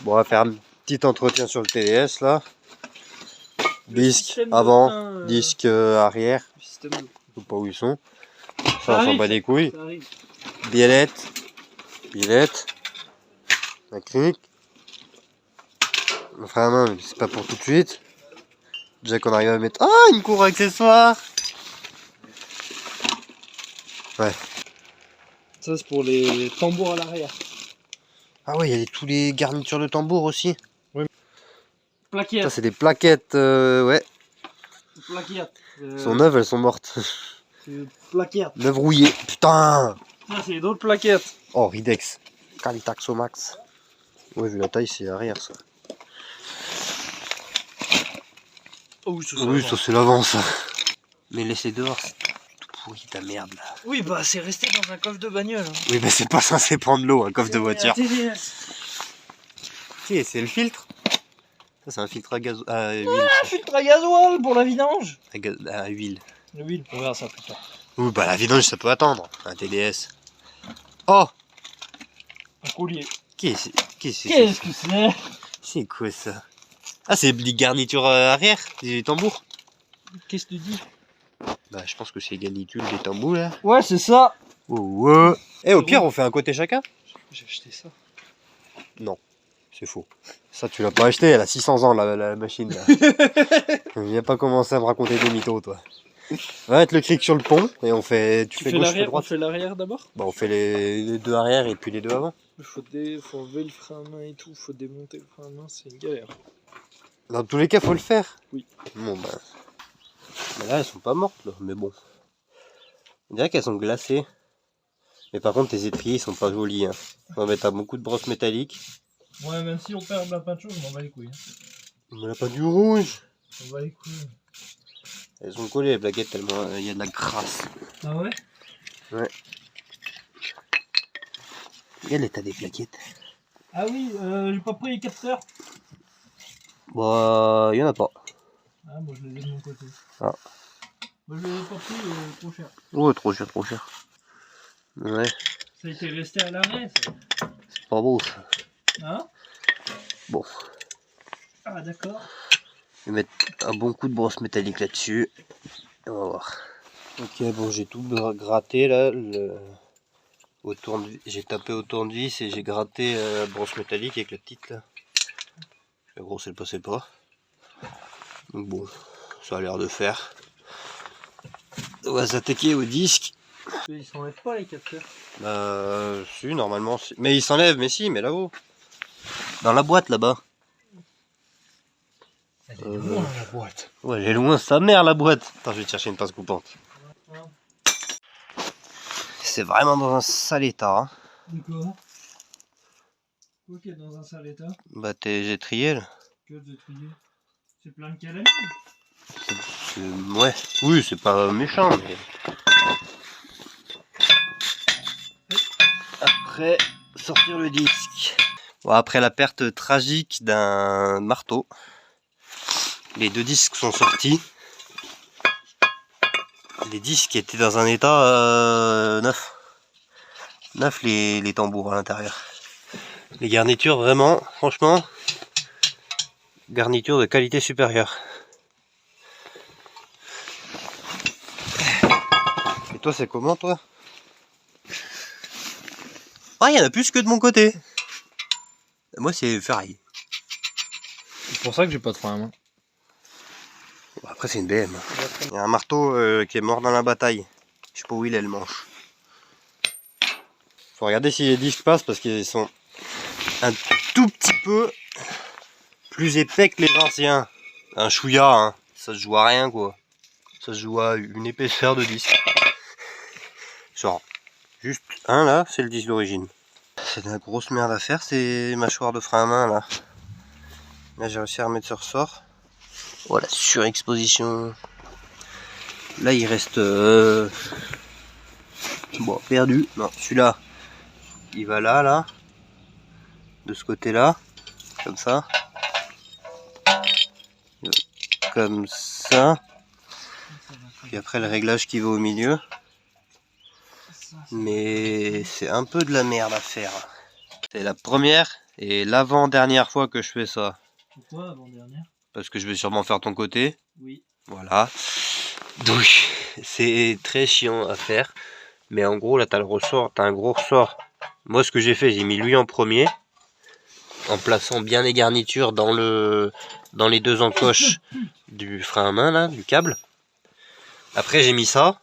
Bon, on va faire un petit entretien sur le TDS là. Disque avant, disque arrière. Je sais pas où ils sont. Ça, on s'en bat les couilles. Biellette. La clinique. Le frein à main, c'est pas pour tout de suite. Déjà qu'on arrive à mettre. Ah, une cour accessoire. Ouais. Ça, c'est pour les tambours à l'arrière. Ah ouais, il y a tous les garnitures de tambour aussi. Oui. Plaquettes. Ça, c'est des plaquettes, ouais. Plaquettes. Elles sont neuves, elles sont mortes. C'est plaquettes. Neuves rouillées. Putain. Ça, c'est d'autres plaquettes. Oh, Ridex. Calitax au max. Ouais, vu la taille, c'est arrière ça. Oh, oui, ça c'est l'avant ça. Mais laisser dehors, c'est tout pourri ta merde là. Oui, bah c'est resté dans un coffre de bagnole. Hein. Oui, bah c'est pas censé prendre l'eau, un coffre de voiture. TDS. C'est le filtre. Ça, c'est un filtre à gaz. À huile. Ah, filtre à gasoil pour la vidange. À huile. L'huile, on verra ça plus tard. Oui, bah la vidange, ça peut attendre. Un TDS. Oh! Un collier. Qu'est-ce que c'est? C'est quoi ça? Ah, c'est des garnitures arrière, des tambours. Qu'est-ce que tu dis? Bah, je pense que c'est les garnitures des tambours là. Ouais, c'est ça. Oh, ouais. Eh, au pire, on fait un côté chacun? J'ai acheté ça. Non, c'est faux. Ça, tu l'as pas acheté, elle a 600 ans la machine là. Viens pas commencer à me raconter des mythos, toi. On va mettre le cric sur le pont et on fait. Tu fais gauche, l'arrière, droite. on fait l'arrière d'abord. Bah, on fait les deux arrière et puis les deux avant. Il faut enlever le frein à main et tout, faut démonter le frein à main, c'est une galère. Dans tous les cas, faut le faire. Oui. Bon, bah. Là, elles sont pas mortes, là, mais bon. On dirait qu'elles sont glacées. Mais par contre, tes étriers, ils sont pas jolis. Hein. On va mettre à beaucoup de brosses métalliques. Ouais, même si on perd la peinture, on m'en bat les couilles. Hein. On a pas du rouge. On va les couilles. Elles sont collées les plaquettes tellement il y a de la crasse. Ah ouais? Ouais. Regarde l'état des plaquettes. Ah oui, j'ai pas pris les capteurs. Bah, il y en a pas. Ah, moi je les ai de mon côté. Ah. Moi je les ai pas pris, trop cher. Oh, trop cher, trop cher. Ouais. Ça a été resté à l'arrêt, ça. C'est pas beau ça. Hein? Bon. Ah, d'accord. Je vais mettre un bon coup de brosse métallique là-dessus. Et on va voir. Ok, bon, j'ai tout gratté là. J'ai tapé au tournevis et j'ai gratté la brosse métallique avec la petite là. La grosse elle passait pas. Donc bon, ça a l'air de faire. On va s'attaquer au disque. Ils s'enlèvent pas les capteurs. Bah, si, normalement. Si. Mais il s'enlève, mais si, mais là-haut. Dans la boîte là-bas. Elle est loin la boîte. Ouais, elle est loin, sa mère la boîte. Attends, je vais te chercher une pince coupante. Ouais. C'est vraiment dans un sale état. Hein. De quoi? Quoi qui est dans un sale état? Bah, tes étriers là. Que de trier? C'est plein de calamine. Ouais, oui, c'est pas méchant, mais. Après, sortir le disque. Bon, après la perte tragique d'un marteau, les deux disques sont sortis. Les disques étaient dans un état neuf. Neuf les tambours à l'intérieur. Les garnitures, vraiment, franchement, garniture de qualité supérieure. Et toi, c'est comment, toi? Ah, il y en a plus que de mon côté. Moi, c'est ferraille. C'est pour ça que j'ai pas de frein à main. Bon, après, c'est une BM. Il y a un marteau qui est mort dans la bataille. Je sais pas où il est, le manche. Faut regarder si les disques passent parce qu'ils sont un tout petit peu plus épais que les anciens. Un chouïa, hein. Ça se joue à rien, quoi. Ça se joue à une épaisseur de disque. Genre, juste un là, c'est le disque d'origine. C'est de la grosse merde à faire, ces mâchoires de frein à main là. Là, j'ai réussi à remettre ce ressort. Oh, la surexposition. Là, il reste bon, perdu. Non, celui-là, il va là, de ce côté-là, comme ça, comme ça. Puis après, le réglage qui va au milieu. Mais c'est un peu de la merde à faire. C'est la première Et l'avant-dernière fois que je fais ça. Pourquoi avant-dernière? Parce que je vais sûrement faire ton côté. Oui. Voilà. Donc c'est très chiant à faire. Mais en gros là t'as le ressort, t'as un gros ressort. Moi ce que j'ai fait, j'ai mis lui en premier. En plaçant bien les garnitures dans les deux encoches du frein à main là, du câble. Après j'ai mis ça.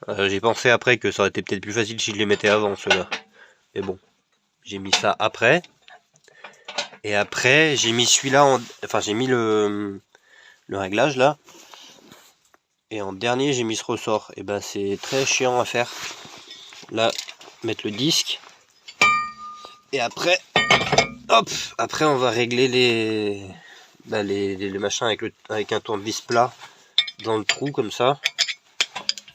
J'ai pensé après que ça aurait été peut-être plus facile si je les mettais avant ceux-là. Mais bon. J'ai mis ça après. Et après, j'ai mis celui-là enfin, j'ai mis le réglage là. Et en dernier, j'ai mis ce ressort. Et ben, c'est très chiant à faire. Là, mettre le disque. Et après, hop, après, on va régler les machins avec un tournevis plat dans le trou comme ça.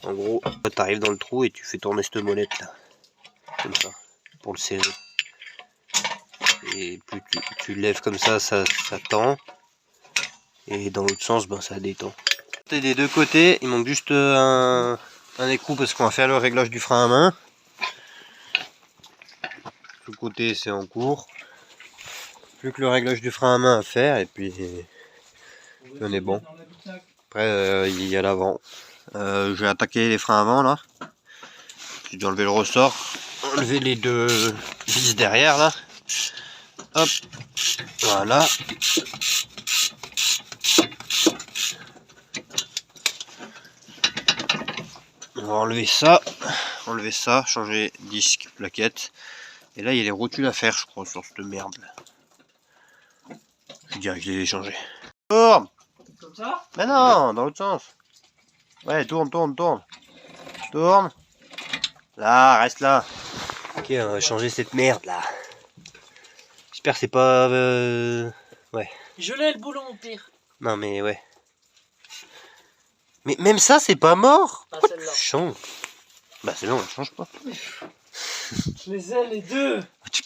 En gros, tu arrives dans le trou et tu fais tourner cette molette là. Comme ça, pour le serrer. Et plus tu lèves comme ça, ça tend. Et dans l'autre sens, ben, ça détend. Des deux côtés, il manque juste un écrou parce qu'on va faire le réglage du frein à main. Le côté, c'est en cours. Plus que le réglage du frein à main à faire et puis on est bon. Après, il y a l'avant. Je vais attaquer les freins avant là. J'ai dû enlever le ressort. Enlever les deux vis derrière là. Hop, voilà. On va enlever ça, changer disque, plaquette. Et là il y a les rotules à faire je crois sur cette merde là. Je dirais que je les ai changés. Tourne! Comme ça? Mais non, dans l'autre sens. Ouais, tourne. Tourne. Là, reste là. Ok, on va changer cette merde là. J'espère que c'est pas... Ouais. Je l'ai le boulon au pire. Non mais ouais. Mais même ça c'est pas mort. Pas celle-là. Change. Bah celle-là on la change pas. Je les ai les deux.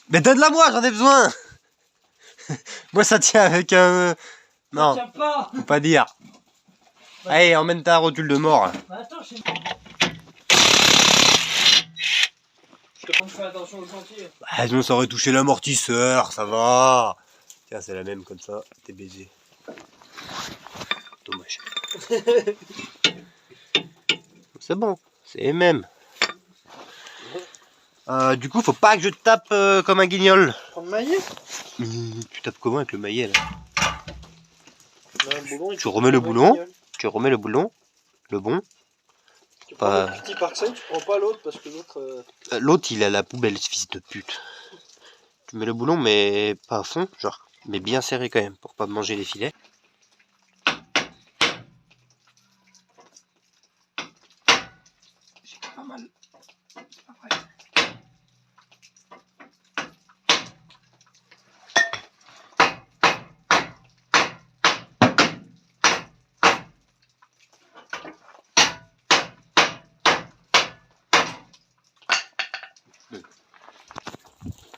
Mais donne-la moi, j'en ai besoin. Moi ça tient avec un... Non, Ça tient pas. faut pas dire. Allez, emmène ta rotule de mort là. Bah attends, je fais attention au chantier. Bah sinon ça aurait touché l'amortisseur, ça va. Tiens, c'est la même comme ça, t'es baisé. Dommage. C'est bon, c'est les mêmes. Du coup, faut pas que je tape comme un guignol. Prendre le maillet. Tu tapes comment avec le maillet là? Le boulon, Tu remets le boulon, le bon. Tu prends le petit parcelle, tu prends pas l'autre parce que l'autre... L'autre il a la poubelle, ce fils de pute. Tu mets le boulon mais pas à fond, genre, mais bien serré quand même pour pas manger les filets. C'est pas mal. Après.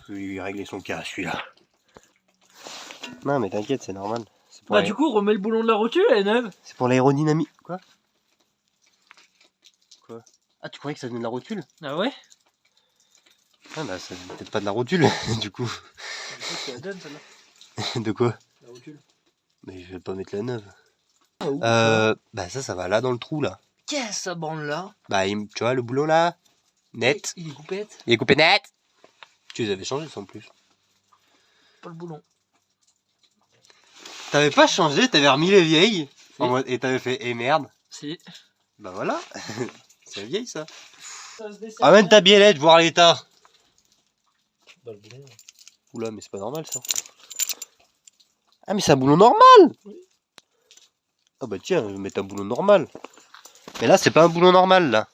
Je vais lui régler son cas, celui-là. Non, mais t'inquiète, c'est normal. Bah du coup, remets le boulon de la rotule, elle est neuve. C'est pour l'aérodynamie. Quoi? Ah, tu croyais que ça venait de la rotule? Ah ouais? Ah bah, ça venait peut-être pas de la rotule, du coup. C'est la donne, celle-là. De quoi? La rotule. Mais je vais pas mettre la neuve. Bah ça va là dans le trou, là. qu'est-ce que ça branle là? Bah, tu vois, le boulon, là, net. Il est coupette. Il est coupé net. Tu les avais changés, sans plus. Pas le boulon. T'avais pas changé, t'avais remis les vieilles. Si. Et t'avais fait, eh merde. Si. Bah voilà. C'est vieille, ça. Ça se dessert. Ramène ta biellette, voir l'état. Bah le boulon. Oula, mais c'est pas normal, ça. Ah, mais c'est un boulon normal. Oui. Ah bah tiens, je vais mettre un boulon normal. Mais là, c'est pas un boulon normal, là.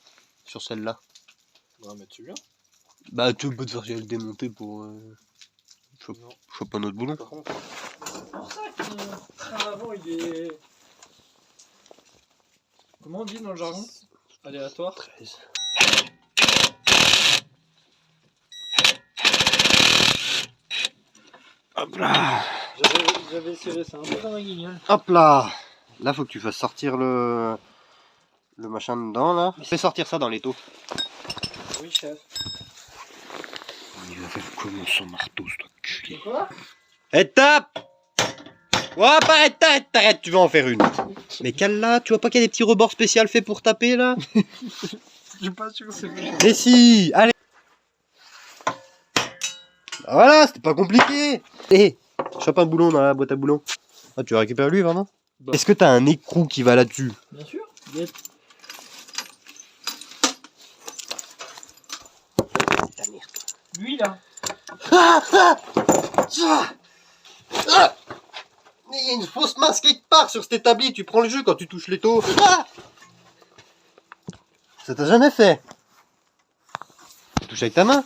Sur celle-là. On va mettre celui-là. Bah, tu peux te faire le démonter pour... choper un autre boulon. Par contre, c'est pour ça que le frein avant il est... Comment on dit dans le jargon? Aléatoire. 13. Hop là. J'avais serré ça un peu comme un guignol. Hop là. Là, faut que tu fasses sortir le machin dedans, là. Fais sortir ça dans l'étau. Oui, chef. Il va faire comment son marteau, ce truc? Quoi? Et tape! Ouais, t'arrête, tu vas en faire une. Mais cale-là, tu vois pas qu'il y a des petits rebords spéciaux faits pour taper là? Je suis pas sûr que c'est bon. Mais si, allez. Voilà, c'était pas compliqué. Hé, chope un boulon dans la boîte à boulons. Ah, tu récupères lui, vraiment? Bah. Est-ce que t'as un écrou qui va là-dessus? Bien sûr. Yes. Ta merde. Lui là. Mais il y a une fausse main quelque part sur cet établi, tu prends le jeu quand tu touches les taux. Ah, ça t'a jamais fait? Tu touches avec ta main?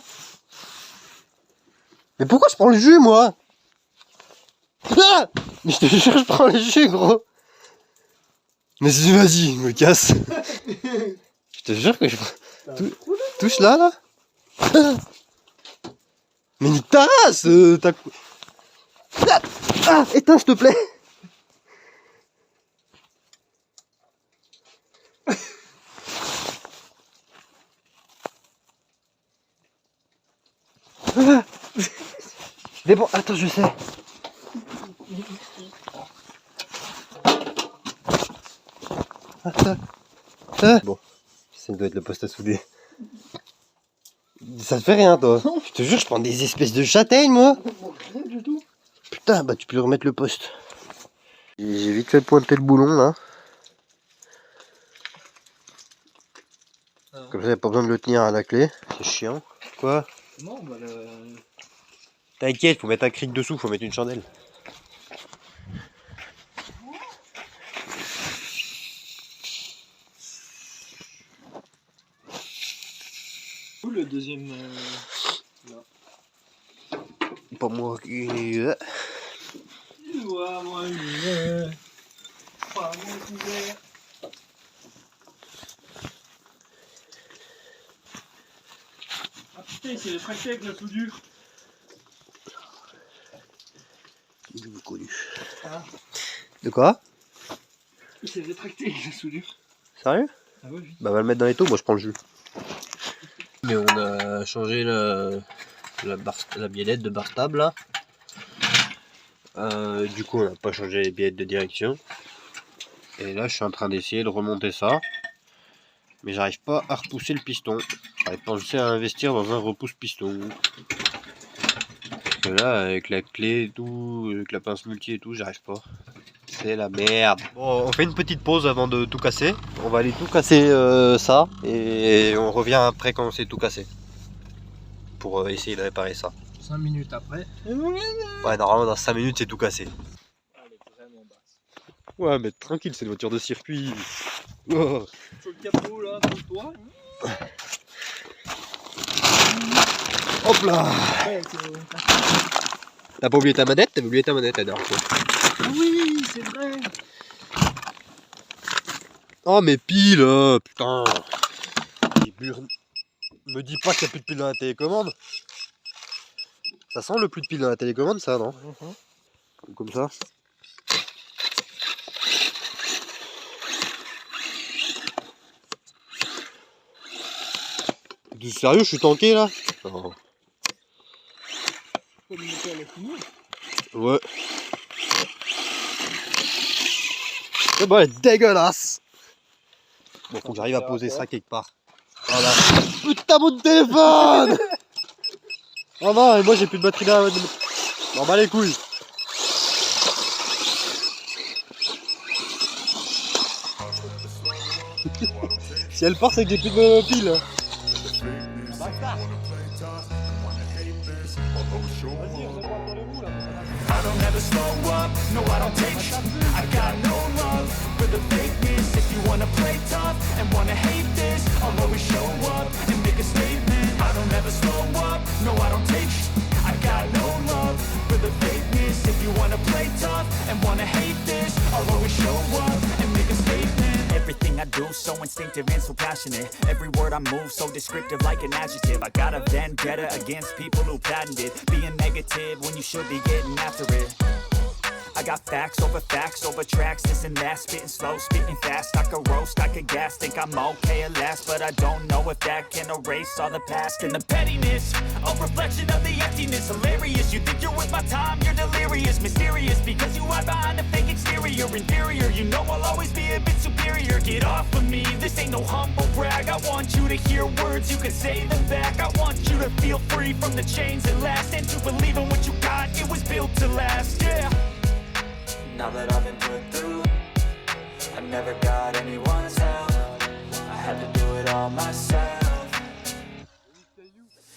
Mais pourquoi je prends le jus, moi? Ah, mais je te jure, je prends le jus, gros. Mais vas-y, me casse. Je te jure que je prends... Touche là, là. Mais nique ta race, Ah, éteins, s'il te plaît. Mais bon, attends, je sais. Bon, ça doit être le poste à souder. Ça te fait rien, toi? Je te jure, je prends des espèces de châtaignes, moi. Rien du tout. Putain, bah tu peux remettre le poste. J'ai vite fait pointer le boulon, là. Comme ça, y'a pas besoin de le tenir à la clé. C'est chiant. Quoi? Non, bah le... T'inquiète, faut mettre un cric dessous, faut mettre une chandelle. Où le deuxième là? Pas moi qui... Tu vois, moi, pas mon couvert. Ah putain, il s'est rétracté avec la soudure. Ah. De quoi? Il s'est rétracté avec la soudure. Sérieux? Ah ouais, oui. Bah va le mettre dans les taux, moi je prends le jus. Mais on a changé la biellette de bar stable là. Du coup on n'a pas changé les biellettes de direction. Et là je suis en train d'essayer de remonter ça. Mais j'arrive pas à repousser le piston. J'arrive pas à investir dans un repousse piston. Et là avec la clé et tout, avec la pince multi et tout, j'arrive pas. C'est la merde. Bon, on fait une petite pause avant de tout casser. On va aller tout casser ça et on revient après quand c'est tout cassé. Pour essayer de réparer ça. 5 minutes après. Ouais, normalement dans 5 minutes c'est tout cassé. Elle est vraiment basse. Ouais, mais tranquille, c'est une voiture de circuit. Oh. Sur le capot là, dans le toit. Hop là. Ouais, T'as pas oublié ta manette? T'avais oublié ta manette la dernière fois. oui, c'est vrai. Oh mais pile, putain. Me dis pas qu'il n'y a plus de pile dans la télécommande. Ça sent le plus de pile dans la télécommande, ça, non? Comme ça. Du sérieux, je suis tanké là? Oh. Ouais. C'est bon, elle est dégueulasse. Bon, faut que j'arrive à poser ça quelque part. Voilà. Putain, mon téléphone. Oh non, et moi j'ai plus de batterie là. Bon, bah les couilles. Si elle part, c'est que j'ai plus de piles. I don't ever slow up, no I don't take sh**. I got no love for the fakeness. If you wanna play tough and wanna hate this, I'll always show up and make a statement. I don't ever slow up, no I don't take sh**. I got no love for the fakeness. If you wanna play tough and wanna hate this, I'll always show up and make a statement. Everything I do so instinctive and so passionate. Every word I move so descriptive like an adjective. I got a vendetta against people who patented being negative when you should be getting after it. I got facts over tracks, this and that, spitting slow, spitting fast. I could roast, I could gas, think I'm okay at last, but I don't know if that can erase all the past and the pettiness. A reflection of the emptiness, hilarious. You think you're worth my time, you're delirious, mysterious, because you hide behind a fake exterior, inferior. You know I'll always be a bit superior. Get off of me, this ain't no humble brag. I want you to hear words, you can say them back. I want you to feel free from the chains that last, and to believe in what you got, it was built to last, yeah. Now that I've been put through, I never got anyone's help, I had to do it all myself.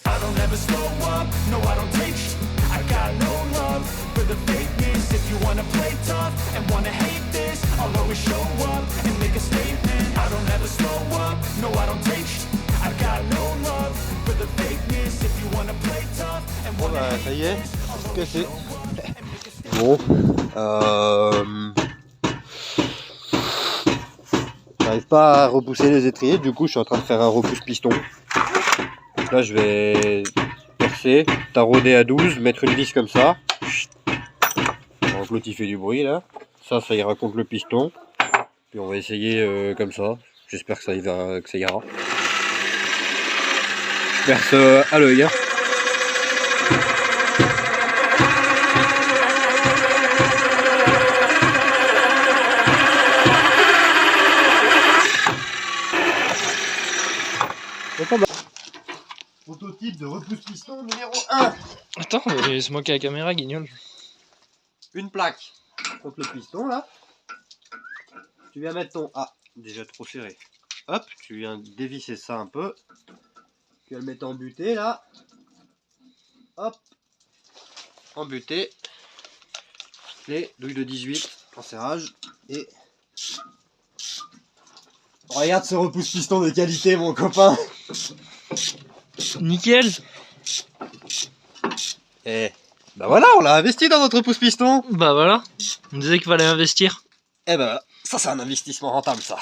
I don't ever slow up, no I don't take sh**. I got no love for the fakeness. If you wanna play tough and wanna hate this, I'll always show up and make a statement. I don't ever slow up, no I don't take sh**. I got no love for the fakeness. If you wanna play tough and Bon wanna bah hate ça y est, this, c'est cassé. Bon, j'arrive pas à repousser les étriers, du coup je suis en train de faire un repousse piston. Là je vais percer, tarauder à 12, mettre une vis comme ça. Donc l'autre il fait du bruit là. Ça ira contre le piston. Puis on va essayer comme ça. J'espère que ça ira. Je perce à l'œil. Hein. Prototype de repousse-piston numéro 1. Attends, c'est moi qui ai la caméra, guignol. Une plaque contre le piston là. Tu viens mettre ton... Ah, déjà trop serré. Hop, tu viens dévisser ça un peu. Tu vas le mettre en butée là. Hop. En butée. Les douilles de 18 en serrage. Et... Regarde ce repousse-piston de qualité mon copain. Nickel. Et bah voilà, on l'a investi dans notre repousse-piston. Bah voilà, on disait qu'il fallait investir. Et bah voilà, ça c'est un investissement rentable ça.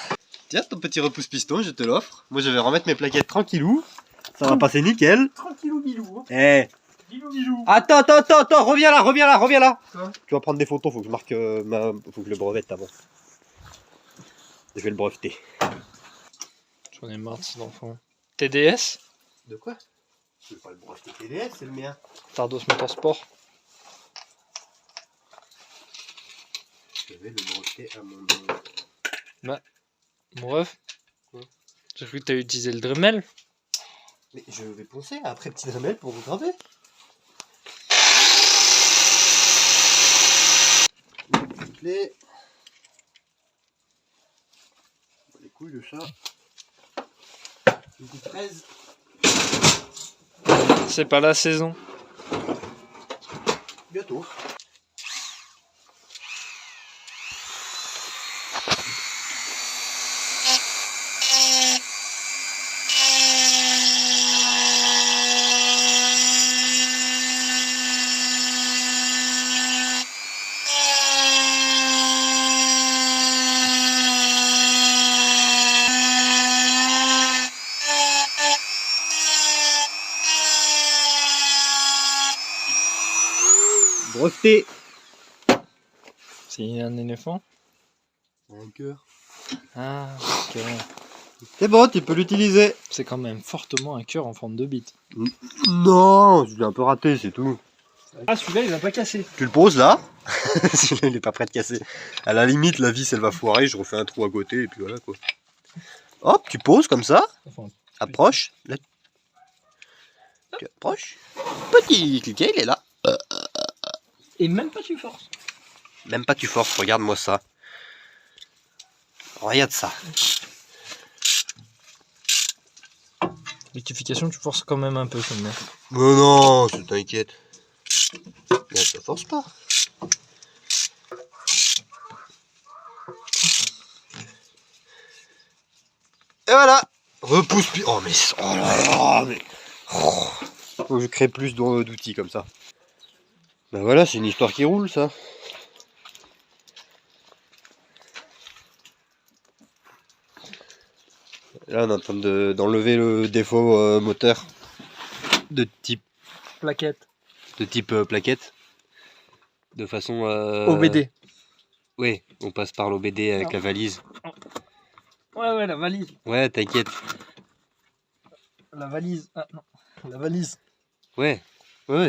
Tiens ton petit repousse-piston, je te l'offre. Moi je vais remettre mes plaquettes tranquillou. Ça va passer nickel. Tranquillou bilou. Eh. Bilou bilou. Attends, reviens là. Quoi ? Tu vas prendre des photos, faut que je marque faut que je le brevette avant. Je vais le breveter. J'en ai marre de cet enfant. TDS ? De quoi? Je vais pas le breveter TDS, c'est le mien. Tardos Motorsport. Je vais le breveter à mon nom. Mon ref. Quoi ? J'ai cru que t'as utilisé le Dremel. Mais je vais poncer après petit Dremel pour vous graver. Les couilles de chat. Une petite 13. C'est pas la saison. Bientôt. Breveté. C'est un éléphant. Un cœur. Ah, ok. C'est bon, tu peux l'utiliser. C'est quand même fortement un cœur en forme de bite. Non, je l'ai un peu raté, c'est tout. Ah, celui-là, il va pas casser. Tu le poses là. Celui-là, il est pas prêt de casser. À la limite, la vis, elle va foirer. Je refais un trou à côté et puis voilà quoi. Hop, tu poses comme ça. Enfin, Approche. Là. Tu approches. Petit cliquet, il est là. et même pas tu forces. Même pas tu forces, regarde-moi ça. Regarde ça. Rectification, tu forces quand même un peu comme ça. Mais non, tu t'inquiètes. Mais ça force pas. Et voilà. Repousse puis. Oh mais. Oh là là mais. Oh. Faut que je crée plus d'outils comme ça. Ben voilà, c'est une histoire qui roule ça. Là on est en train d'enlever le défaut moteur de type Plaquette. plaquette. De façon... OBD. Ouais, on passe par l'OBD avec Non. la valise. Ouais, la valise. Ouais, t'inquiète. La valise. Ah non, la valise. Ouais,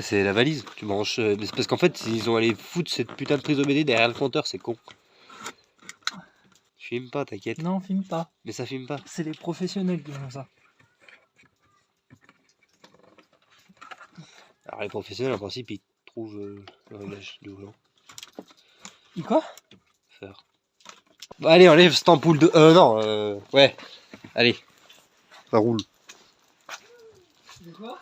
c'est la valise. Tu branches. Mais c'est parce qu'en fait, ils ont allé foutre cette putain de prise OBD derrière le compteur, c'est con. Je filme pas, t'inquiète. Non, filme pas. Mais ça filme pas. C'est les professionnels qui font ça. Alors les professionnels, en principe, ils trouvent le réglage du volant. Quoi? Faire. Bon, allez, enlève cette ampoule de... non, ouais. Allez, ça roule. C'est quoi?